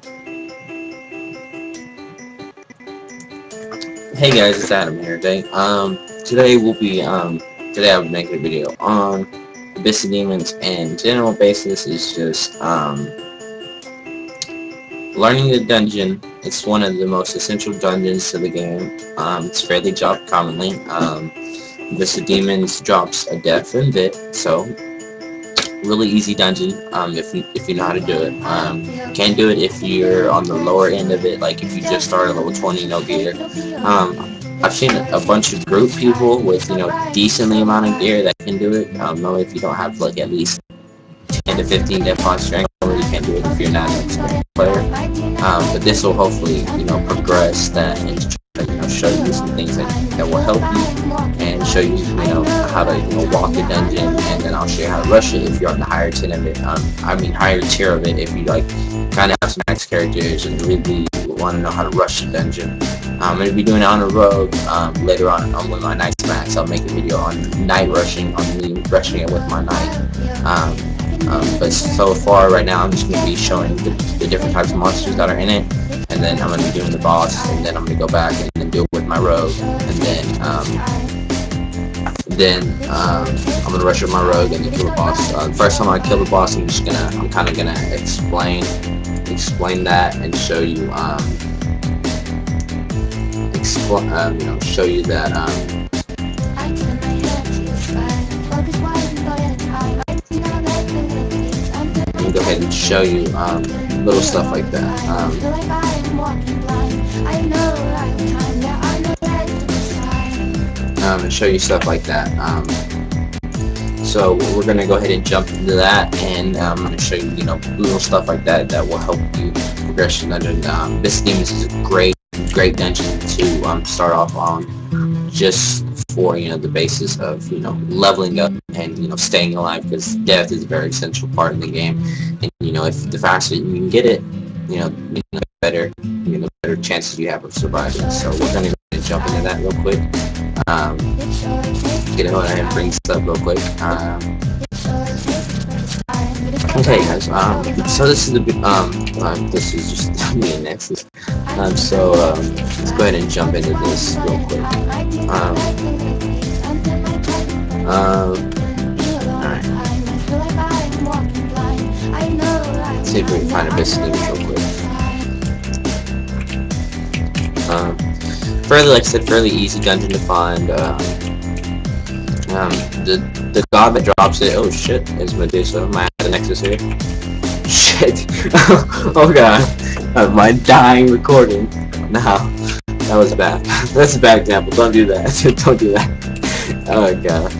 Hey guys, it's Adam here today. Today we'll be today I'll be making a video on Abyss Demons, and general basis is just learning the dungeon. It's one of the most essential dungeons to the game. It's fairly dropped commonly. Abyss Demons drops a death and bit, so really easy dungeon if you know how to do it. Can't do it if you're on the lower end of it, like if you just started level 20, no gear. I've seen a bunch of group people with decently amount of gear that can do it. Normally if you don't have like at least 10 to 15 death on strength, you can't do it if you're not an experienced player. But this will hopefully progress that and show you some things that will help you, and show you how to walk the dungeon, and then I'll show you how to rush it if you're on the higher tier of it. Higher tier of it if you kind of have some max characters and really want to know how to rush the dungeon. I'm going to be doing it on a rogue later on when my knight's max. I'll make a video on night rushing, on me rushing it with my knight. But so far right now I'm just going to be showing the different types of monsters that are in it, and then I'm going to be doing the boss, and then I'm going to go back and then do it with my rogue, and then I'm going to rush with my rogue and then kill the boss. First time I kill the boss, I'm kind of gonna explain that and show you show you that go ahead and show you little stuff like that. And show you stuff like that. So we're gonna go ahead and jump into that, and I'm gonna show you little stuff like that that will help you progress your dungeon. This Demons is a great dungeon to start off on, just for the basis of leveling up and staying alive, because death is a very essential part of the game, and if the faster you can get it, the better chances you have of surviving. So we're gonna jump into that real quick. Get ahead and bring stuff real quick. Okay guys, so this is this is just me and Nexus. So let's go ahead and jump into this real quick. Alright. Let's see if we can find a basic image real quick. Like I said, fairly easy dungeon to find. The god that drops it, oh shit, is Medusa. Might have the Nexus here. Shit. Oh god. My dying recording. No, that was bad. That's a bad example. Don't do that. Don't do that. Oh god.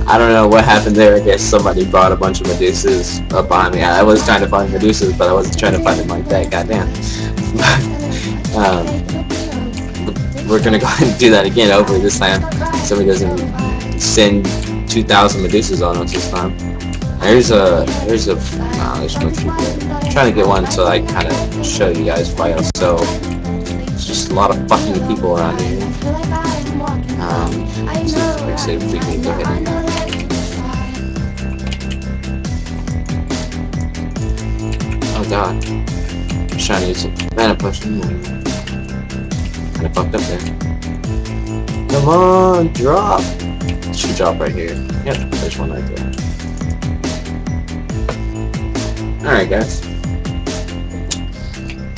I don't know what happened there. I guess somebody brought a bunch of Medusas up behind me. I was trying to find Medusas, but I wasn't trying to find them like that. Goddamn. We're gonna go ahead and do that again. Hopefully this time somebody doesn't send 2,000 Medusas on us this time. There's a there's much people. I'm trying to get one so I kind of show you guys why else. So it's just a lot of fucking people around here. So like I said, if we can go ahead and oh god, I'm trying to use a mana potion. Kind of fucked up there. Come on, drop! It should drop right here. Yep, there's one right there. Alright guys.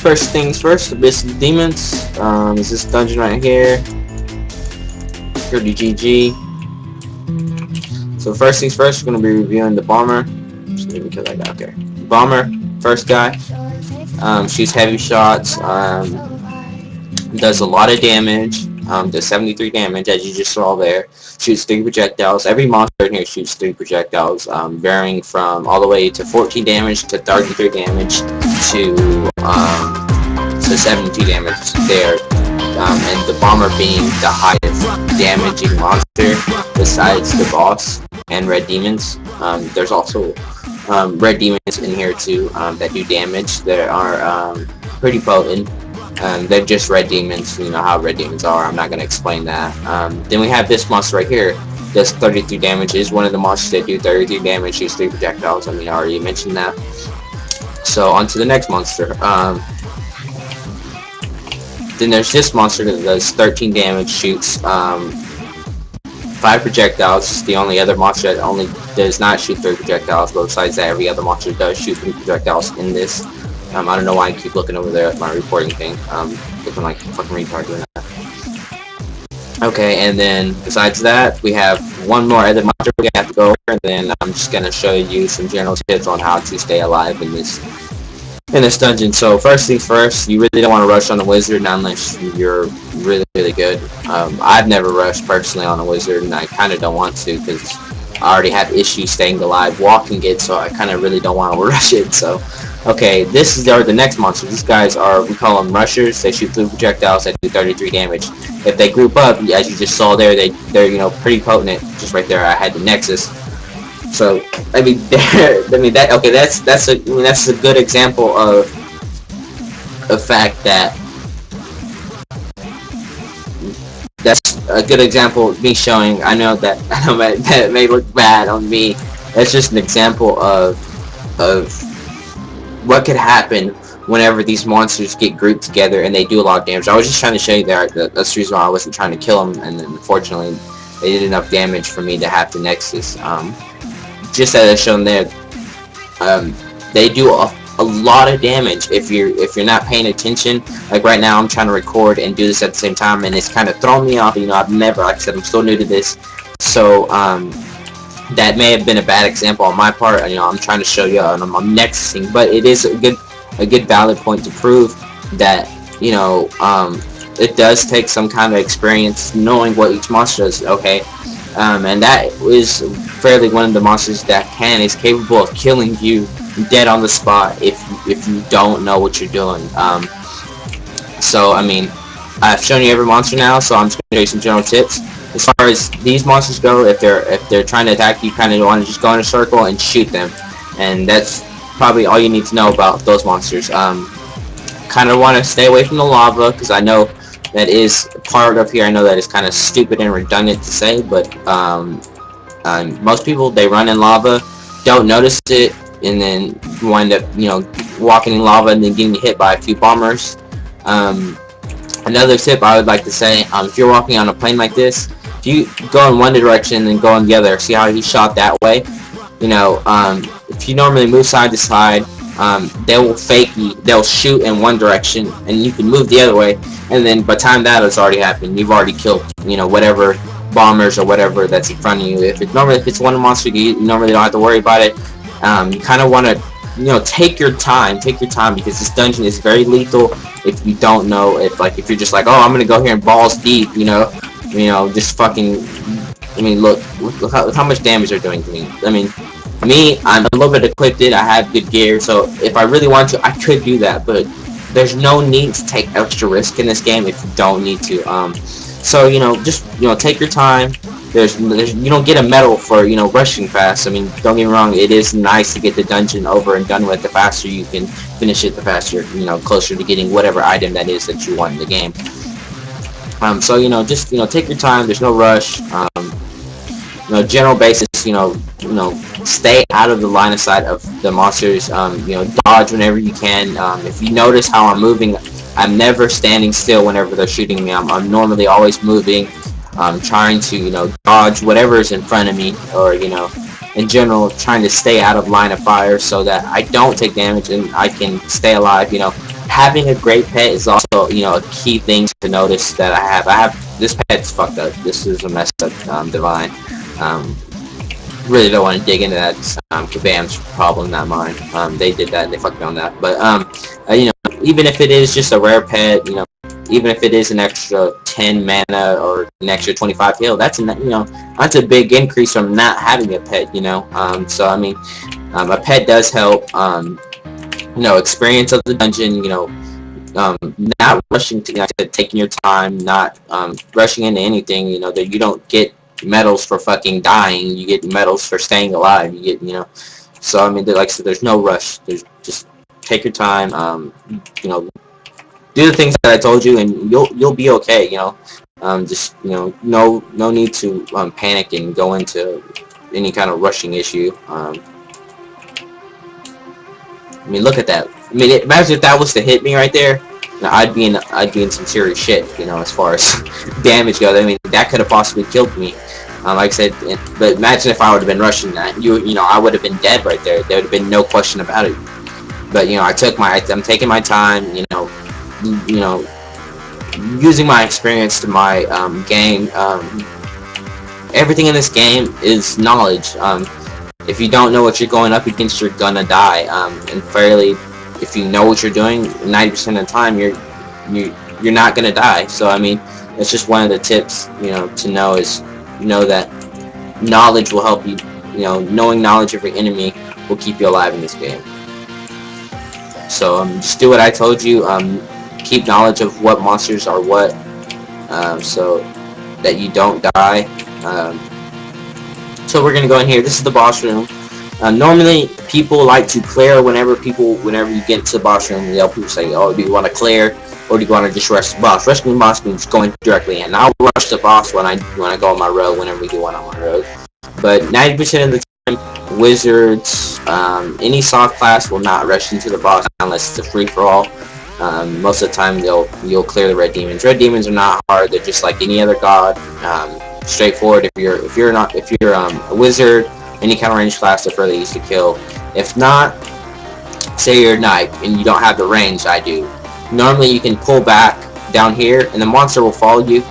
First things first, Abyss Demons. Is this dungeon right here. Pretty GG. So first things first, we're going to be reviewing the Bomber. Just leave it because I got there. Bomber, first guy. Shoots heavy shots. Does a lot of damage. Does 73 damage, as you just saw there. Shoots 3 projectiles. Every monster in here shoots 3 projectiles, varying from all the way to 14 damage to 33 damage to 72 damage there. And the Bomber being the highest damaging monster besides the boss and Red Demons. There's also Red Demons in here too that do damage. They are pretty potent. They're just Red Demons. You know how Red Demons are. I'm not going to explain that. Then we have this monster right here. Does 33 damage. Is one of the monsters that do 33 damage. Shoots 3 projectiles. I already mentioned that. So on to the next monster. Then there's this monster that does 13 damage, shoots 5 projectiles. It's the only other monster that only does not shoot 3 projectiles, but besides that, every other monster does shoot 3 projectiles in this. I don't know why I keep looking over there at my reporting thing. Looking like a fucking retard doing that. Okay, and then besides that, we have one more other monster we have to go over, and then I'm just gonna show you some general tips on how to stay alive in this dungeon. So first things first, you really don't want to rush on a wizard not unless you're really good. I've never rushed personally on a wizard, and I kind of don't want to because I already have issues staying alive walking it, so I kind of really don't want to rush it. So okay, this is the next monster. These guys are, we call them rushers. They shoot 3 projectiles that do 33 damage. If they group up, as you just saw there, they're you know, pretty potent. Just right there, I had the Nexus. So I mean, that's a good example of the fact that that's a good example of me showing. I know that that may look bad on me. That's just an example of what could happen whenever these monsters get grouped together and they do a lot of damage. I was just trying to show you that. That's the reason why I wasn't trying to kill them, and then unfortunately they did enough damage for me to have the Nexus. Just as I've shown there, they do a lot of damage if you're not paying attention. Like right now, I'm trying to record and do this at the same time, and it's kind of thrown me off. You know, I've never, like I said, I'm still new to this, so that may have been a bad example on my part. You know, I'm trying to show you, and I'm nexusing, but it is a good valid point to prove that, you know, it does take some kind of experience knowing what each monster does. Okay. And that is fairly one of the monsters that is capable of killing you dead on the spot if you don't know what you're doing. So I mean, I've shown you every monster now, so I'm just gonna show you some general tips. As far as these monsters go, if they're trying to attack you, kind of want to just go in a circle and shoot them, and that's probably all you need to know about those monsters. Kind of want to stay away from the lava, because I know that is part of here. I know that is kind of stupid and redundant to say, but most people, they run in lava, don't notice it, and then wind up, you know, walking in lava and then getting hit by a few bombers. Another tip I would like to say, if you're walking on a plane like this, if you go in one direction and go in the other, see how he shot that way? You know, if you normally move side to side, they will fake you. They'll shoot in one direction, and you can move the other way, and then by the time that has already happened, you've already killed, you know, whatever bombers or whatever that's in front of you. If it's one monster, you normally don't have to worry about it. You kind of want to, you know, take your time, because this dungeon is very lethal. If you don't know, if you're just like, oh, I'm gonna go here and balls deep, you know, just fucking. I mean, look how much damage they're doing to me. I mean, me, I'm a little bit equipped. I have good gear, so if I really want to, I could do that. But there's no need to take extra risk in this game if you don't need to. So you know, just take your time. There's you don't get a medal for rushing fast. I mean, don't get me wrong. It is nice to get the dungeon over and done with. The faster you can finish it, the faster closer to getting whatever item that is that you want in the game. So just take your time. There's no rush. General basis. Stay out of the line of sight of the monsters. Dodge whenever you can. If you notice how I'm moving, I'm never standing still whenever they're shooting me. I'm normally always moving. I'm trying to, dodge whatever is in front of me, or, in general, trying to stay out of line of fire so that I don't take damage and I can stay alive. Having a great pet is also, a key thing to notice that I have. This pet's fucked up. This is a messed up Divine. Really don't want to dig into that. Kabam's problem, not mine. They did that. They fucked me on that. But even if it is just a rare pet, even if it is an extra 10 mana or an extra 25 heal, that's that's a big increase from not having a pet. So I mean, a pet does help. Experience of the dungeon. Not rushing to, taking your time, not rushing into anything. That you don't get medals for fucking dying, you get medals for staying alive. You get, so I mean, like I said, there's no rush. There's just take your time. Do the things that I told you, and you'll be okay. Just no need to panic and go into any kind of rushing issue. I mean, look at that. I mean, imagine if that was to hit me right there. Now, I'd be in some serious shit, you know, as far as damage goes. I mean, that could have possibly killed me. Like I said, but imagine if I would have been rushing that. You know, I would have been dead right there. There would have been no question about it. But you know, I'm taking my time. You know, using my experience to my game. Everything in this game is knowledge. If you don't know what you're going up against, you're gonna die. And fairly, if you know what you're doing, 90% of the time, you're not gonna die. So I mean, it's just one of the tips, you know, to know is, you know, that knowledge will help you. You know, knowing knowledge of your enemy will keep you alive in this game. So just do what I told you. Keep knowledge of what monsters are what, so that you don't die. So we're gonna go in here. This is the boss room. Normally, people like to clear whenever you get to the boss room. People say, "Oh, do you want to clear, or do you want to just rush the boss?" Rushing the boss means going directly in. I'll rush the boss when I go on my road. Whenever we do one on my road, but 90% of the time, wizards, any soft class will not rush into the boss unless it's a free for all. Most of the time, you'll clear the red demons. Red demons are not hard. They're just like any other god. Straightforward. If you're a wizard, any kind of range class, they're fairly easy to kill. If not, say you're a knight and you don't have the range I do. Normally, you can pull back down here, and the monster will follow you,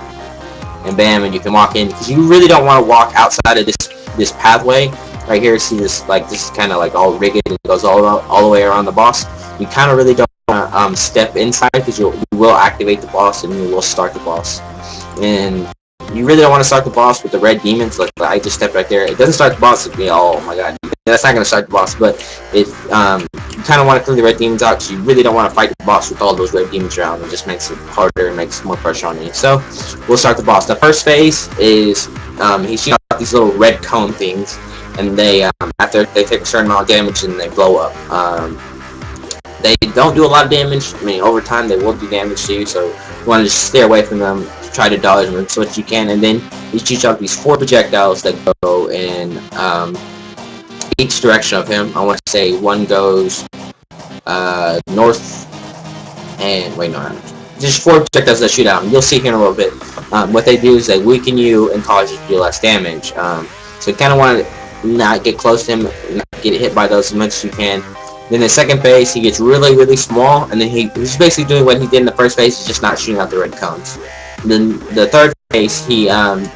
and bam, and you can walk in, because you really don't want to walk outside of this pathway right here. See this? Like, this is kind of like all rigged and it goes all the way around the boss. You kind of really don't want to step inside, because you will activate the boss and you will start the boss. And you really don't want to start the boss with the red demons. Like I just stepped right there. It doesn't start the boss with me. Oh my god, that's not going to start the boss. But it you kind of want to clear the red demons out, because you really don't want to fight the boss with all those red demons around. It just makes it harder and makes more pressure on you. So we'll start the boss. The first phase is he shoots out these little red cone things, and they after they take a certain amount of damage and they blow up. They don't do a lot of damage. I mean, over time they will do damage to you, so you want to just stay away from them. Try to dodge them as much as you can, and then he shoots out these 4 projectiles that go in each direction of him. I want to say one goes north, and wait, no, just 4 projectiles that shoot out. And you'll see here in a little bit. What they do is they weaken you and cause you to do less damage. So you kind of want to not get close to him, not get hit by those as much as you can. Then the second phase, he gets really, really small, and then he's basically doing what he did in the first phase, he's just not shooting out the red cones. Then the third phase, he has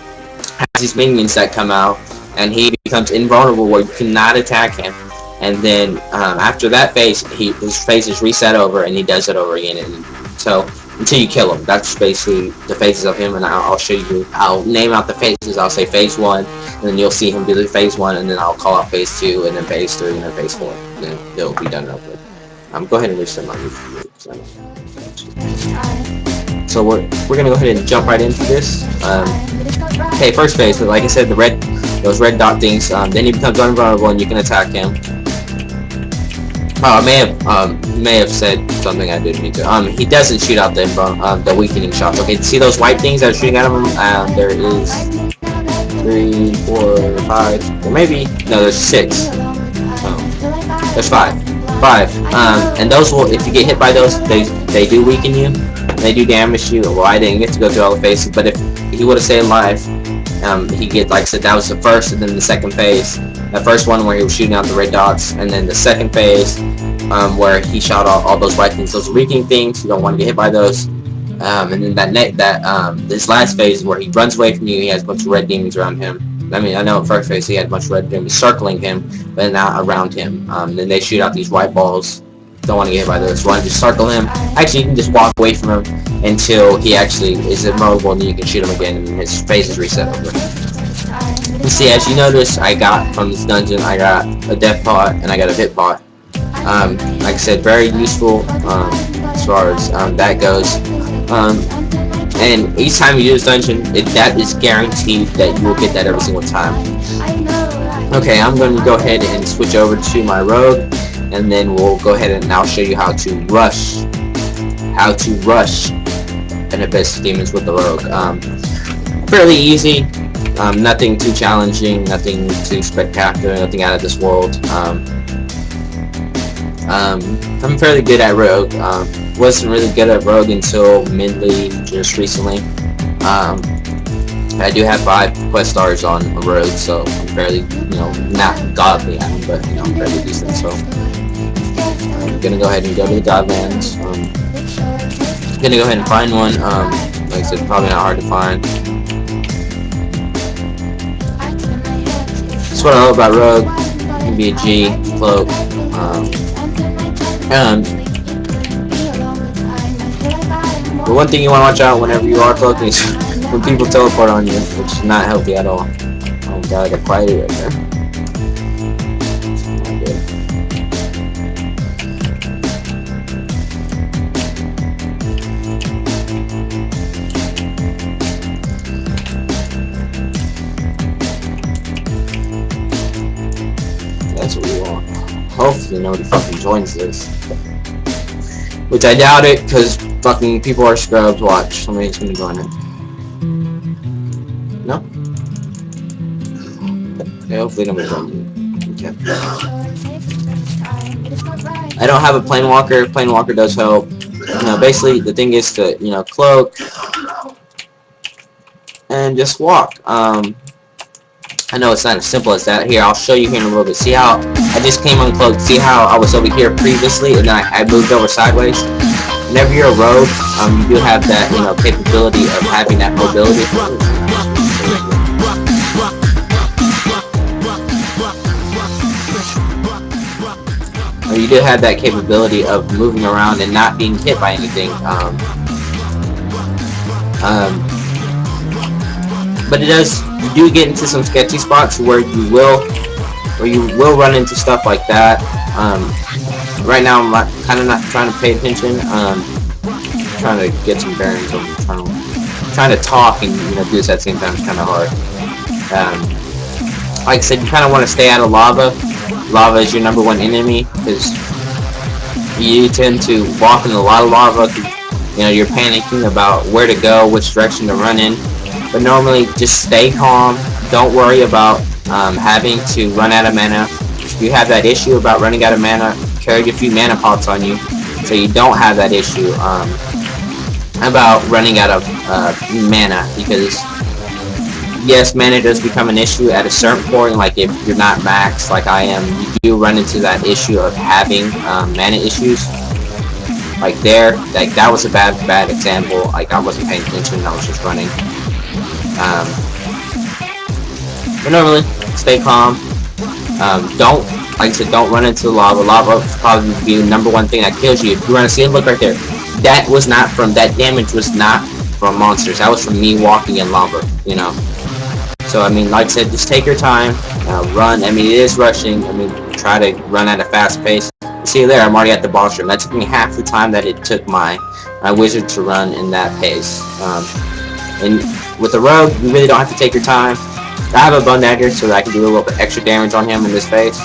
these minions that come out, and he becomes invulnerable where you cannot attack him. And then after that phase, his phase is reset over, and he does it over again. And so until you kill him, that's basically the phases of him. And I'll show you. I'll name out the phases. I'll say phase 1, and then you'll see him do the phase 1, and then I'll call out phase 2, and then phase 3, and then phase 4. And then it'll be done over with. Go ahead and reset my YouTube. So we're gonna go ahead and jump right into this. Okay, first phase. So like I said, those red dot things. Then he becomes invulnerable, and you can attack him. I may have said something I didn't mean to. He doesn't shoot out the weakening shots. Okay, see those white things that are shooting at him? There is 3, 4, 5, or maybe no. There's 6. There's 5. And those will, if you get hit by those, they do weaken you. They do damage to you. Well, I didn't get to go through all the phases, but if he would have stayed alive, he get, like I said, that was the first, and then the second phase. The first one where he was shooting out the red dots, and then the second phase where he shot all those white things, those weakening things. You don't want to get hit by those. And then this last phase where he runs away from you. He has a bunch of red demons around him. I mean, I know at first phase he had a bunch of red demons circling him, but not around him. Then they shoot out these white balls. Don't want to get hit by those. So want to just circle him. Actually, you can just walk away from him until he actually is invulnerable, and then you can shoot him again, and his phase is reset over. You see, as you notice, I got from this dungeon, I got a death pot and I got a hit pot. Like I said, very useful as far as that goes. And each time you do this dungeon, that is guaranteed that you will get that every single time. Okay, I'm going to go ahead and switch over to my rogue, and then we'll go ahead and I'll show you how to rush an abyss demons with the rogue. Fairly easy, nothing too challenging, nothing too spectacular, nothing out of this world. I'm fairly good at Rogue. Wasn't really good at Rogue until mid-league, just recently. I do have 5 quest stars on Rogue, so I'm fairly, not godly at them, but I'm fairly decent. So I'm gonna go ahead and go to the Godlands. I'm gonna go ahead and find one. Like I said, probably not hard to find. That's what I love about Rogue. You can be a G, cloak. But one thing you want to watch out whenever you are cloaking is when people teleport on you, which is not healthy at all. Oh god, I got quiet right there. Not good. That's what we want. Hopefully nobody fucking joins this. Which I doubt it, because fucking people are scrubs. Watch, somebody's gonna join it. No? Okay, hopefully nobody joins it. Okay. I don't have a plane walker. Plane walker does help. Basically the thing is to, cloak and just walk. I know it's not as simple as that. Here, I'll show you here in a little bit. See how I just came uncloaked? See how I was over here previously, and then I moved over sideways? Whenever you're a rogue, you do have that, capability of having that mobility. You do have that capability of moving around and not being hit by anything. But it does. You do get into some sketchy spots where you will run into stuff like that. Right now I'm kind of not trying to pay attention. Trying to get some bearings. I'm trying to talk and do this at the same time. It's kind of hard. Like I said, you kind of want to stay out of lava. Lava is your #1 enemy because you tend to walk in a lot of lava. You're panicking about where to go, which direction to run in. But normally, just stay calm. Don't worry about having to run out of mana. If you have that issue about running out of mana, carry a few mana pots on you, so you don't have that issue about running out of mana. Because yes, mana does become an issue at a certain point. Like if you're not maxed, like I am, you do run into that issue of having mana issues. Like that was a bad example. Like I wasn't paying attention. I was just running. But normally, stay calm. Like I said, don't run into lava. Lava will probably be the #1 thing that kills you. If you run to see it, look right there. That damage was not from monsters. That was from me walking in lava. So I mean, like I said, just take your time. Run. I mean, it is rushing. I mean, try to run at a fast pace. See there, I'm already at the boss room. That took me half the time that it took my wizard to run in that pace. And with the rogue, you really don't have to take your time. I have a bow dagger so that I can do a little bit extra damage on him in this phase.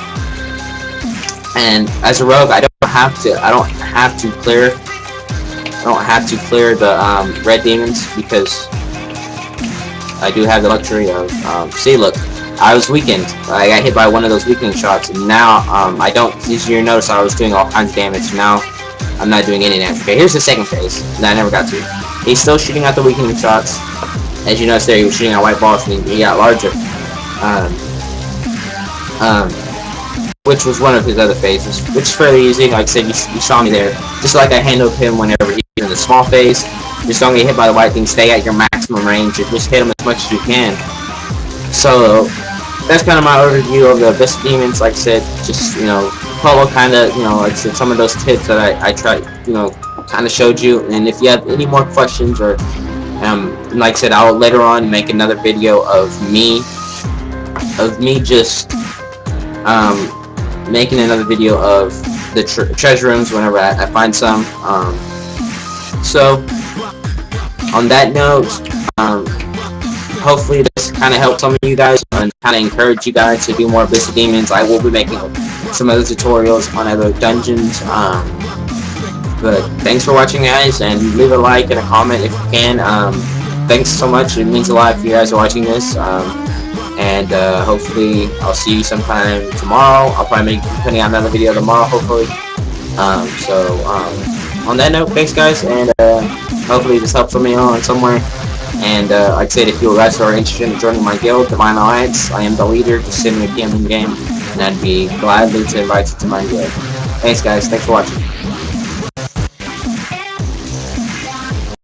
And as a rogue, I don't have to clear the red demons because I do have the luxury of see, look, I was weakened. I got hit by one of those weakening shots, and now I don't. As you notice, I was doing all kinds of damage. Now I'm not doing any damage. Okay, here's the second phase that I never got to. He's still shooting out the weakening shots. As you notice there, he was shooting at white balls and he got larger. Which was one of his other phases, which is fairly easy. Like I said, you saw me there. Just like I handled him whenever he was in the small phase. Just don't get hit by the white thing. Stay at your maximum range and just hit him as much as you can. So that's kind of my overview of the Abyss Demons. Like I said, just follow kind of like I said, some of those tips that I tried kind of showed you. And if you have any more questions or like I said, I'll later on make another video of me just making another video of the treasure rooms whenever I find some. So on that note, hopefully this kind of helped some of you guys and kind of encourage you guys to do more Abyss Demons. I will be making some other tutorials on other dungeons. But thanks for watching, guys, and leave a like and a comment if you can. Thanks so much. It means a lot if you guys are watching this. And hopefully I'll see you sometime tomorrow. I'll probably be putting out another video tomorrow, hopefully. On that note, thanks guys, and hopefully this helps me on somewhere. And like I said, if you guys are interested in joining my guild, Divine Alliance, I am the leader. Just send me a DM in game, and I'd be gladly to invite you to my guild. Thanks guys, thanks for watching.